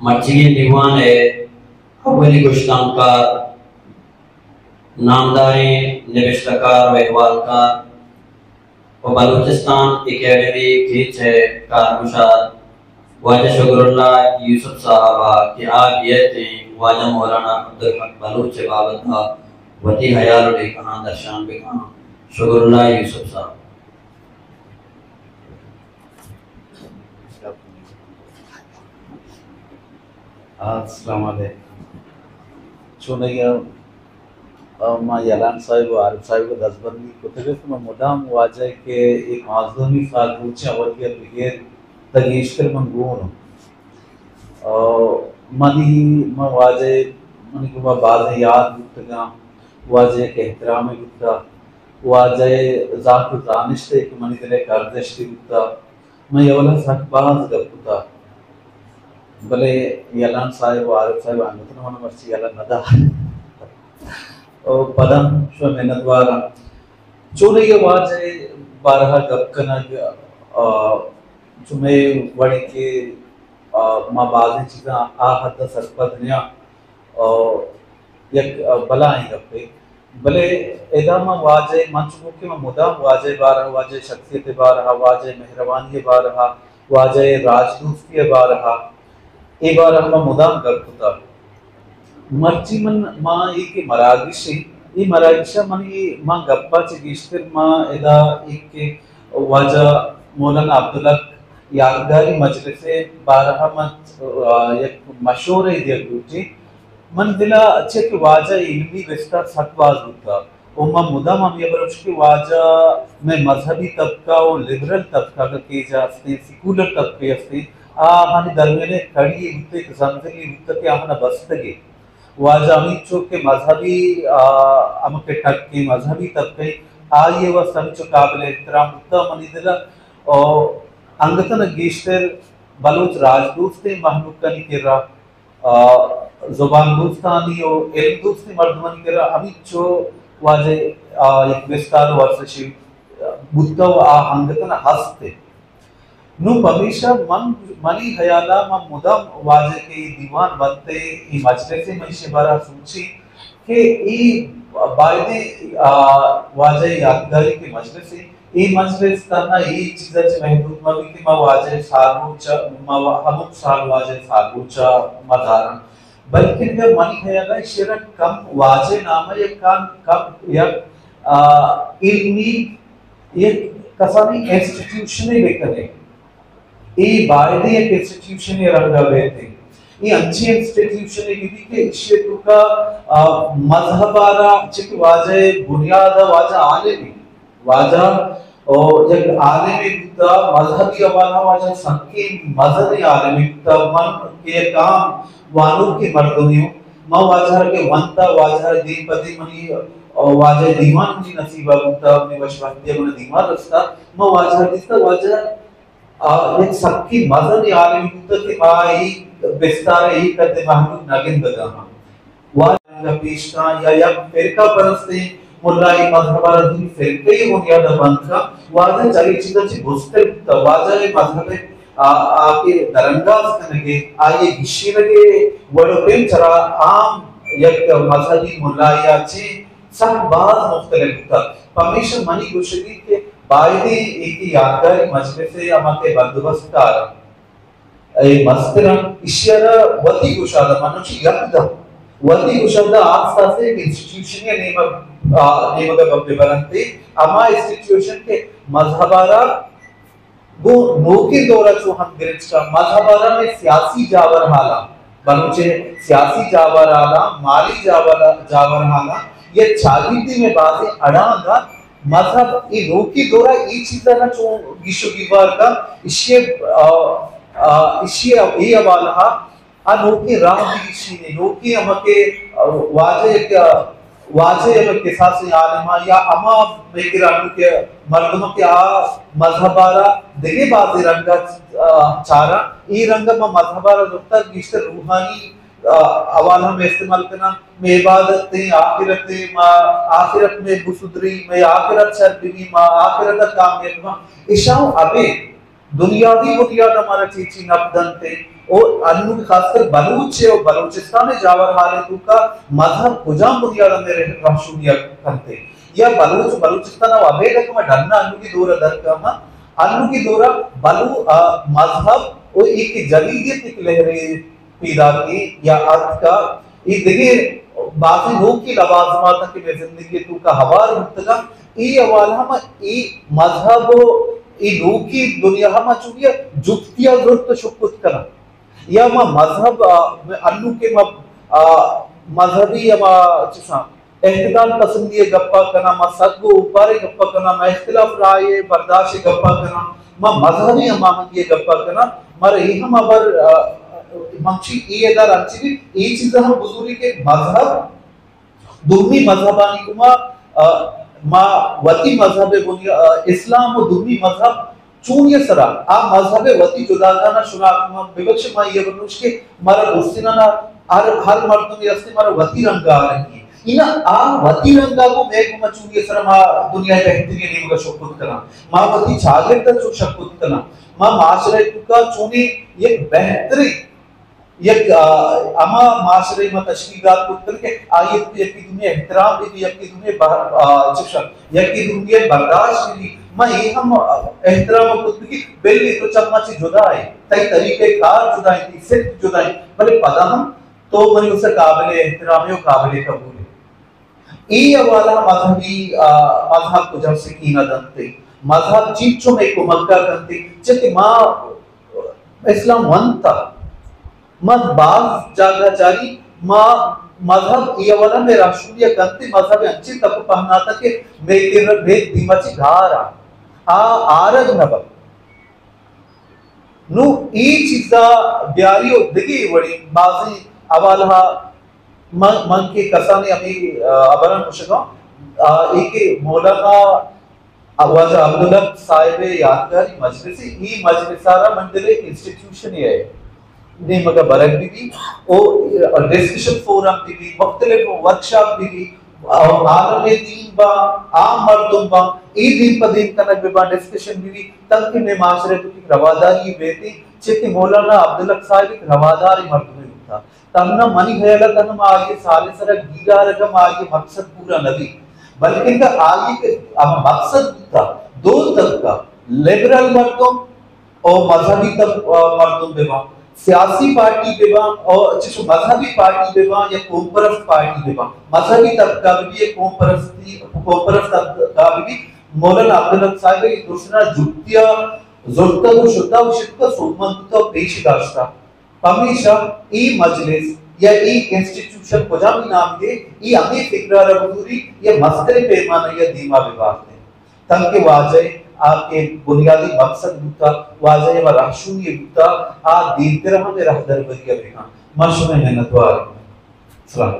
मर्चिगी दीवान है अवली गुश्तानकार नामदारी निविष्टकार व अहवालकार और बलूचिस्तान एकेडमी खींच है कारकुशार वाजा शुक्रुल्लाह यूसुफ साहबा कि आप ये थे वाजा मौलाना अब्दुल हक बलूच बाबता वती हयाल उड़े कहाँ दर्शान पे कहाँ शुक्रुल्लाह यूसुफ साहब। अस्सलाम वालेकुम। चुनैया मां यालान साहिब और आरिफ साहिब को दसबंदी को तकलीफ में मुदाम वाजे के एक माजूमी साल ऊंचे अवधिया बिगेर तगीश्तर मंगून मनी म वाजे मनी को बाज़ याद गुफ्तगा वाजे के एहतराम गुफ्ता वाजे ज़ात दानिश के मनी दिले गर्दिश गुफ्ता मैं यवला सक बाज गुफ्ता भले यलान साहिब आरिफ साहिब अंगतन मन मर्ची यला नदा और पदम शो मेहनत वाला चोने ये वाजे बारहा गपकनग चुमे वड़ी के माँ बाज़ चीज़ा आ हद सरपद निया एक बला आई गपे भले एदामा वाजे मंचुको के माँ मुदाम वाजे बारहा वाजे शख्सियत बारहा वाजे मेहरबानी बारहा वाजे राजदूती बारहा एक बार हम मुदाम करता मर्ची मन माँ एक मरागिश ये मरागिशा मन ये माँ गप्पा चिगिश्तर माँ इदा एक के वाजा मौलाना अब्दुल्ला यादगारी मजलिसे बारहा मत एक मशहूर है दिया गुची मन दिला अच्छे के वाजा इल्मी विस्तार सत्वाज होता और माँ मुदाम हम ये बरोच के वाजा में मजहबी तबका और लिबरल तबका का के जास्ते सेकुलर तबके अस्ते आहानी दरमियाने कड़ी उतने जंजली उतने के आमना बस्तगे वाजा अमीर चौक के मजहबी अमके टक के मजहबी तबके आये व समझो काबिल एहतराम उतना मनी दिला और अंगतन गेश्तर बलूच राजदूत थे महलूक का निकरा ज़ुबान दूस्तानी और इल्म दूस्ती मर्दमनी करा अमीर चौक वाजे एक विस्तार वर्षशी बुद्धा व अंगतन हस्ते नु पमीशा मनी हयाला मा मुदाम वाजे के दीवान बनते ई मजलिसे में शिबारा सूची के ई बायदे वाजे यादगारी के मजलिसे ई मजलिस तना ई चीज़ च महदूद मवी के मा वाजे सागुचा मा हमक साल वाजे सागुचा मदारन बल्कि जब मनी हयाला शिरक कम वाजे नाम ये कम या इल्मी ये कसानी इंस्टीट्यूशन लेकर ये बायदे एक इंस्टीट्यूशन ये रंगा बैठे ये अच्छी इंस्टीट्यूशन ये किसी के इश्यू का मज़हबारा चिक वाजे बुनियादा वाजा आलेमी वाजा और जब आलेमी बुद्धा मज़हबी अवाला वाजा संकी मज़हबी आलेमी बुद्धा मन के काम वालों के मर्दोनियों माँ वाजा के वंता वाजा दीपति मनी और वाजे दीवान जी नसीबा बुद्धा अपने वशवादिया मन दीवान रस्ता माँ वाजा दिस्ता वाजा एक सबकी मज़हबी आलिम के माई विस्तार ही करते महमूद नगिन बदामा वाला पेशका या फिरका परस्ते मुल्लाई मज़हबारा दूरी फिरके ही बुनियाद बनता वाज़े चली चीज़ ची बुस्ते वाज़े मज़हबे आके दरंगाज करने आये गिशी लगे वड़ो प्रेम चला आम एक मज़हबी मुल्लाया ची सब बात मुख्तलिफ था परमेश्वर मनी गुशगी के बायदे एक यादगारी मजलिसे अमके बंदोबस्त कार ए मस्तरा इशियारा वती गुशादा मनुष्य यकदा वती गुशादा आस्था से एक इंस्टीट्यूशन या नेम का बरंते अमा इंस्टीट्यूशन के मजहबारा वो नोके दौरा जो हम गिरच का मजहबारा में सियासी जावर हाला बनुचे सियासी जावर हाला माली जावर हाला ये चागिती में बातें अड़ांगा मजहब ये रोकी दौरा ये चीज़ ना जो गिशो गिवार का इश्ये ये अवाला अनोखे राह गिशी ने रोकी अमके वाजे अमके सासे आलमा या अमा मेकिरानु के मर्दों के मजहबारा दिले बाज़े रंगा चारा ये रंगा में मजहबारा रुकता गिश्तर रूहानी अवाला में इस्तेमाल करना में इबादतें आखिरत में बुसुदरी में आखिरत शर्बिनी माँ आखिरत कामयाबी माँ इशाओं अबे दुनियावी बुनियाद हमारा चीची नब्दन थे और अन्नु खासकर बलूच और बलूचिस्तान जावर हाले तू का मजहब कुजाम बुनियाद में राशुनिया करते या बलूच बलूचिस्तान अबेदक में डन्ना अन्नु की दूर दर का अन्नु की दूर बलू मजहब और एक जलीदियत की लहरे पीदा की या अर्थ का ये देखिए बाकी लोग की लवाजमात की जिंदगी तू का हवार मुतगा ये अवाल हम ये मजहब ये लोग की दुनिया हम चुनिया जुक्तिया जरूरत शुक्र करा या मजहब अन्नु के मजहबी चिसा एहतिदाल पसंदी गप्पा करना सदगो ऊपर गप्पा करना इख्तिलाफ राय बर्दाश्त गप्पा करना मजहबी ये गप्पा करना मर ये हम अबर मंची ये दर अच्छी ये चीज हम बुजुर्ग के मजहब दुर्मी मजहबानी कुमा वती मजहब बुनिया इस्लाम और दुर्मी मजहब चूनिय सरा आ मजहब वती जुदागाना शुना विवक्ष मा ये बनुष के मारा दोस्तिना ना हर मर्द में अस्ति मारा वती रंगा आ रही इना आ वती रंगा को मैं को चूनिय सरा मा दुनिया बेहतरीन नहीं मगा शोकुत करा मा वती छागे तक चो शकुत करा मा माशरे का चूनी ये बेहतरीन एक अमा माशरे में तशकीलात को करके आयत की दुनिया एहतराम दी की दुनिया शिक्षक की दुनिया बर्दाश्त दी मैं ये हम एहतराम को की बेली तो चम्मच जुदा है तई तरीके कार जुदा है थी सिर्फ जुदा है भले पता हम तो मनी उसे काबिल एहतराम है काबिल कबूल है ये वाला मजहबी मजहब को जब से कीना दंते मजहब चीचों में को मक्का करते जते मां इस्लाम वंता मत बाज जागा जारी मां मजहब ये वाला में राष्ट्रीय कंति मजहब अच्छी तप पहना था कि मेरे भेद दिमाची घारा आरग नब नु ई चीजा ब्यारी और दिगी वड़ी बाजी अवालहा मन के कसाने अभी अबरन मुशका एक मौलाना आवाज अब्दुल्ला साहिब यादगारी मजलिसी ई मजलिसारा मंदिर इंस्टीट्यूशन है ने मगा बरक भी और डिस्कशन फोरम भी मुख्तलिफ वर्कशॉप भी आलम दीन बा आम मर्दुम बा ई दिन पर दिन कनक बा डिस्कशन भी तक में माशरे की रवादारी बेती चित मौलाना अब्दुल्ला साहिब एक रवादारी मर्द में था तमना मनी गयला तन आगे साले सर गीरा रकम आगे मकसद पूरा नबी बल्कि का आगे के अब मकसद था दो तक का लिबरल मर्दुम और मजहबी तक मर्दुम बेवा सियासी पार्टी बेवा और जिस मजहबी पार्टी बेवा या कौमपरस्त पार्टी बेवा मजहबी तबका भी ये कौमपरस्त तबका भी मौलाना अब्दुल्ला साहिब की दूसरा जुक्तिया जुर्ता को शुद्धा शिद्दत सोमंत तो पेश दास्ता हमेशा ई मजलिस या ई इंस्टीट्यूशन को जामी नाम दे ई हमें फिक्रा रबूरी या मस्ते पैमाना या धीमा विवाद है तंग के वाजे आपके बुनियादी मकसद बुता वाजे व राशुनी बुता आ दीन तरह में रहदर बरिया बेहा मशमे मेहनतवार सलाम